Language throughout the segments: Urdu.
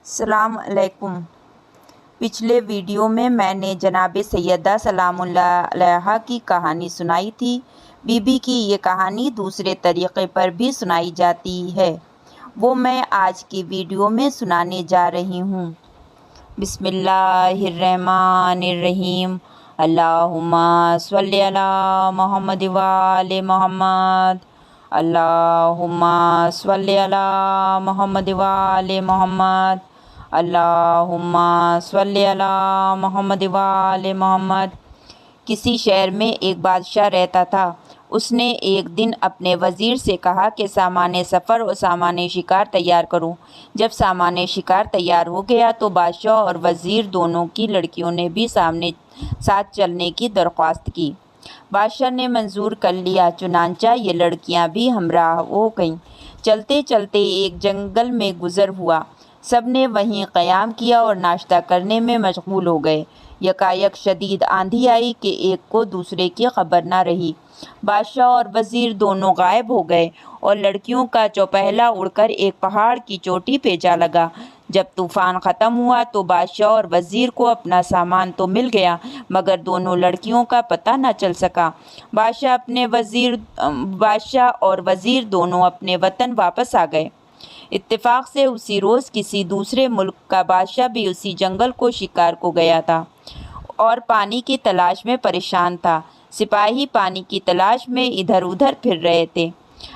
السلام علیکم۔ پچھلے ویڈیو میں نے جناب سیدہ سلام اللہ علیہا کی کہانی سنائی تھی۔ بی بی کی یہ کہانی دوسرے طریقے پر بھی سنائی جاتی ہے، وہ میں آج کی ویڈیو میں سنانے جا رہی ہوں۔ بسم اللہ الرحمن الرحیم۔ اللہم صلی علی محمد وآل محمد۔ اللہم صلی علی محمد وآل محمد۔ اللہم صلی علی محمد وآل محمد۔ کسی شہر میں ایک بادشاہ رہتا تھا۔ اس نے ایک دن اپنے وزیر سے کہا کہ سامان سفر اور سامان شکار تیار کرو۔ جب سامان شکار تیار ہو گیا تو بادشاہ اور وزیر دونوں کی لڑکیوں نے بھی ساتھ چلنے کی درخواست کی۔ بادشاہ نے منظور کر لیا، چنانچہ یہ لڑکیاں بھی ہمراہ ہو گئیں۔ چلتے چلتے ایک جنگل میں گزر ہوا۔ سب نے وہیں قیام کیا اور ناشتہ کرنے میں مشغول ہو گئے۔ یکایک شدید آندھی آئی کہ ایک کو دوسرے کی خبر نہ رہی۔ بادشاہ اور وزیر دونوں غائب ہو گئے اور لڑکیوں کا چوپہلا اڑ کر ایک پہاڑ کی چوٹی پہ جا لگا۔ جب طوفان ختم ہوا تو بادشاہ اور وزیر کو اپنا سامان تو مل گیا، مگر دونوں لڑکیوں کا پتہ نہ چل سکا۔ بادشاہ اور وزیر دونوں اپنے وطن واپس آ گئے۔ اتفاق سے اسی روز کسی دوسرے ملک کا بادشاہ بھی اسی جنگل کو شکار کو گیا تھا اور پانی کی تلاش میں پریشان تھا۔ سپاہی پانی کی تلاش میں ادھر ادھر پھر رہے تھے۔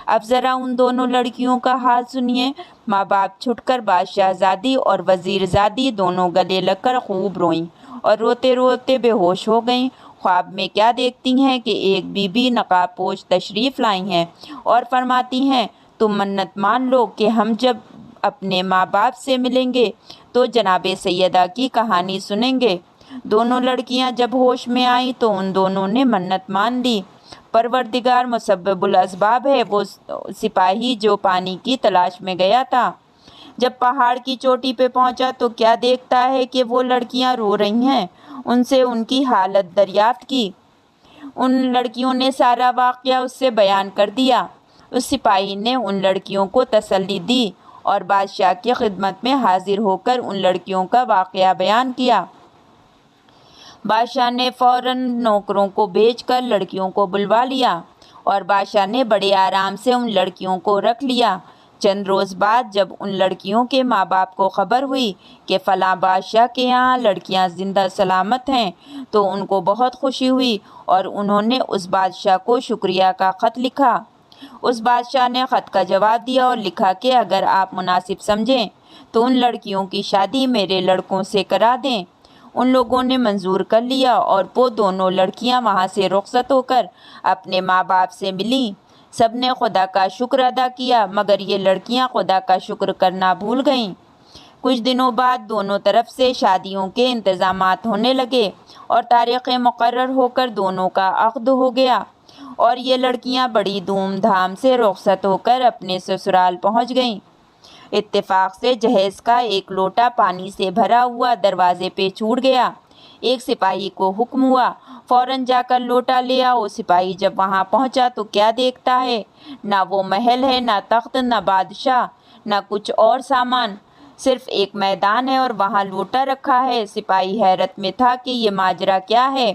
اب ذرا ان دونوں لڑکیوں کا حال سنیے۔ ماں باپ چھوٹ کر بادشاہ زادی اور وزیر زادی دونوں گلے لگ کر خوب روئیں اور روتے روتے بے ہوش ہو گئیں۔ خواب میں کیا دیکھتی ہیں کہ ایک بی بی نقاب پوش تشریف لائی ہیں اور فرماتی ہیں، تم منت مان لو کہ ہم جب اپنے ماں باپ سے ملیں گے تو جناب سیدہ کی کہانی سنیں گے۔ دونوں لڑکیاں جب ہوش میں آئیں تو ان دونوں نے منت مان لی۔ پروردگار مسبب الاسباب ہے۔ وہ سپاہی جو پانی کی تلاش میں گیا تھا، جب پہاڑ کی چوٹی پہ پہنچا تو کیا دیکھتا ہے کہ وہ لڑکیاں رو رہی ہیں۔ ان سے ان کی حالت دریافت کی۔ ان لڑکیوں نے سارا واقعہ اس سے بیان کر دیا۔ اس سپاہی نے ان لڑکیوں کو تسلی دی اور بادشاہ کی خدمت میں حاضر ہو کر ان لڑکیوں کا واقعہ بیان کیا۔ بادشاہ نے فوراً نوکروں کو بھیج کر لڑکیوں کو بلوا لیا اور بادشاہ نے بڑے آرام سے ان لڑکیوں کو رکھ لیا۔ چند روز بعد جب ان لڑکیوں کے ماں باپ کو خبر ہوئی کہ فلاں بادشاہ کے یہاں لڑکیاں زندہ سلامت ہیں تو ان کو بہت خوشی ہوئی اور انہوں نے اس بادشاہ کو شکریہ کا خط لکھا۔ اس بادشاہ نے خط کا جواب دیا اور لکھا کہ اگر آپ مناسب سمجھیں تو ان لڑکیوں کی شادی میرے لڑکوں سے کرا دیں۔ ان لوگوں نے منظور کر لیا اور وہ دونوں لڑکیاں وہاں سے رخصت ہو کر اپنے ماں باپ سے ملیں۔ سب نے خدا کا شکر ادا کیا، مگر یہ لڑکیاں خدا کا شکر کرنا بھول گئیں۔ کچھ دنوں بعد دونوں طرف سے شادیوں کے انتظامات ہونے لگے اور تاریخیں مقرر ہو کر دونوں کا عقد ہو گیا اور یہ لڑکیاں بڑی دھوم دھام سے رخصت ہو کر اپنے سسرال پہنچ گئیں۔ اتفاق سے جہیز کا ایک لوٹا پانی سے بھرا ہوا دروازے پہ چھوٹ گیا۔ ایک سپاہی کو حکم ہوا، فوراً جا کر لوٹا لے آؤ۔ سپاہی جب وہاں پہنچا تو کیا دیکھتا ہے، نہ وہ محل ہے، نہ تخت، نہ بادشاہ، نہ کچھ اور سامان، صرف ایک میدان ہے اور وہاں لوٹا رکھا ہے۔ سپاہی حیرت میں تھا کہ یہ ماجرا کیا ہے۔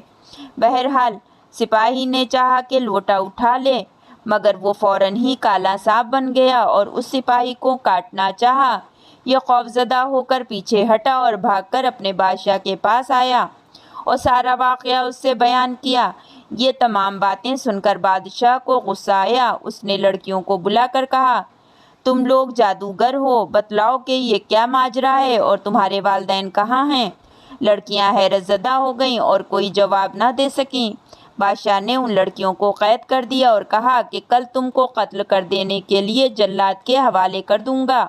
بہرحال سپاہی نے چاہا کہ لوٹا اٹھا لے، مگر وہ فوراً ہی کالا سانپ بن گیا اور اس سپاہی کو کاٹنا چاہا۔ یہ خوفزدہ ہو کر پیچھے ہٹا اور بھاگ کر اپنے بادشاہ کے پاس آیا اور سارا واقعہ اس سے بیان کیا۔ یہ تمام باتیں سن کر بادشاہ کو غصہ آیا۔ اس نے لڑکیوں کو بلا کر کہا، تم لوگ جادوگر ہو، بتلاؤ کہ یہ کیا ماجرا ہے اور تمہارے والدین کہاں ہیں؟ لڑکیاں حیرت زدہ ہو گئیں اور کوئی جواب نہ دے سکیں۔ بادشاہ نے ان لڑکیوں کو قید کر دیا اور کہا کہ کل تم کو قتل کر دینے کے لیے جلاد کے حوالے کر دوں گا۔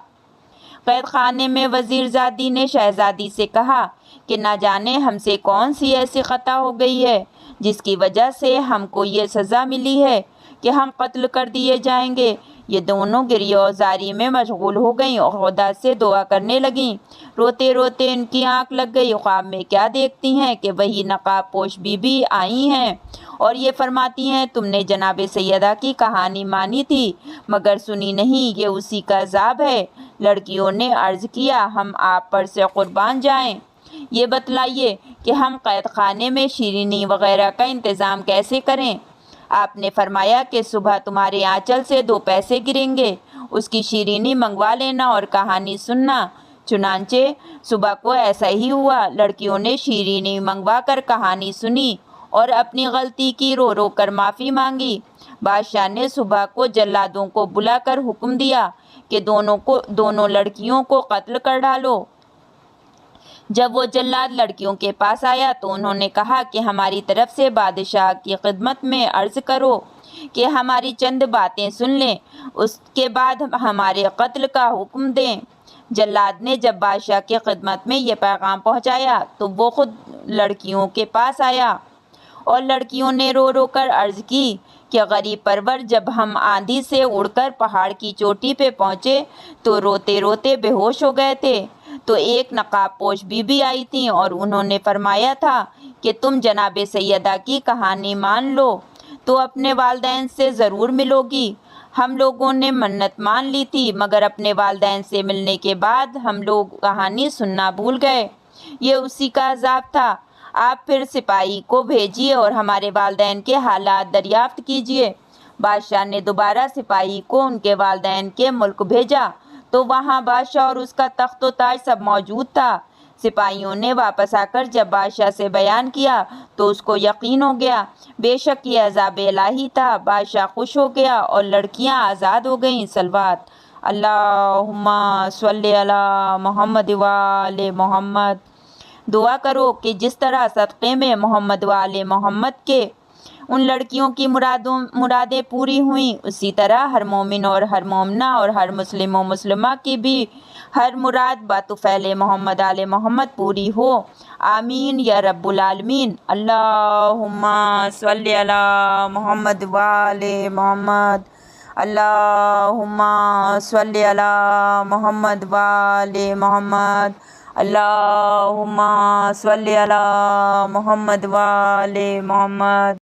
قید خانے میں وزیر زادی نے شہزادی سے کہا کہ نہ جانے ہم سے کون سی ایسی خطا ہو گئی ہے جس کی وجہ سے ہم کو یہ سزا ملی ہے کہ ہم قتل کر دیے جائیں گے۔ یہ دونوں گریہ زاری میں مشغول ہو گئیں اور خدا سے دعا کرنے لگیں۔ روتے روتے ان کی آنکھ لگ گئی۔ خواب میں کیا دیکھتی ہیں کہ وہی نقاب پوش بی بی آئی ہیں اور یہ فرماتی ہیں تم نے جناب سیدہ کی کہانی مانی تھی مگر سنی نہیں، یہ اسی کا عذاب ہے۔ لڑکیوں نے عرض کیا ہم آپ پر سے قربان جائیں، یہ بتلائیے کہ ہم قید خانے میں شیرینی وغیرہ کا انتظام کیسے کریں؟ آپ نے فرمایا کہ صبح تمہارے آنچل سے 2 پیسے گریں گے، اس کی شیرینی منگوا لینا اور کہانی سننا۔ چنانچہ صبح کو ایسا ہی ہوا۔ لڑکیوں نے شیرینی منگوا کر کہانی سنی اور اپنی غلطی کی رو رو کر معافی مانگی۔ بادشاہ نے صبح کو جلادوں کو بلا کر حکم دیا کہ دونوں لڑکیوں کو قتل کر ڈالو۔ جب وہ جلاد لڑکیوں کے پاس آیا تو انہوں نے کہا کہ ہماری طرف سے بادشاہ کی خدمت میں عرض کرو کہ ہماری چند باتیں سن لیں، اس کے بعد ہمارے قتل کا حکم دیں۔ جلاد نے جب بادشاہ کی خدمت میں یہ پیغام پہنچایا تو وہ خود لڑکیوں کے پاس آیا اور لڑکیوں نے رو رو کر عرض کی کہ غریب پرور، جب ہم آندھی سے اڑ کر پہاڑ کی چوٹی پہ پہنچے تو روتے روتے بے ہوش ہو گئے تھے، تو ایک نقاب پوش بی بی آئی تھیں اور انہوں نے فرمایا تھا کہ تم جناب سیدہ کی کہانی مان لو تو اپنے والدین سے ضرور ملو گی۔ ہم لوگوں نے منت مان لی تھی مگر اپنے والدین سے ملنے کے بعد ہم لوگ کہانی سننا بھول گئے، یہ اسی کا عذاب تھا۔ آپ پھر سپاہی کو بھیجیے اور ہمارے والدین کے حالات دریافت کیجیے۔ بادشاہ نے دوبارہ سپاہی کو ان کے والدین کے ملک بھیجا تو وہاں بادشاہ اور اس کا تخت و تاج سب موجود تھا۔ سپاہیوں نے واپس آ کر جب بادشاہ سے بیان کیا تو اس کو یقین ہو گیا، بے شک یہ عذاب الہی تھا۔ بادشاہ خوش ہو گیا اور لڑکیاں آزاد ہو گئیں۔ صلوات اللہم صلی علی محمد و آل محمد۔ دعا کرو کہ جس طرح صدقے میں محمد و آل محمد کے ان لڑکیوں کی مرادیں پوری ہوئیں، اسی طرح ہر مومن اور ہر مومنہ اور ہر مسلم و مسلمہ کی بھی ہر مراد بطفیل محمد آل محمد پوری ہو۔ آمین یا رب العالمین۔ اللہم صلی علی محمد و آل محمد۔ اللہم صلی علی محمد و آل محمد۔ اللہم صلی علی محمد و آل محمد۔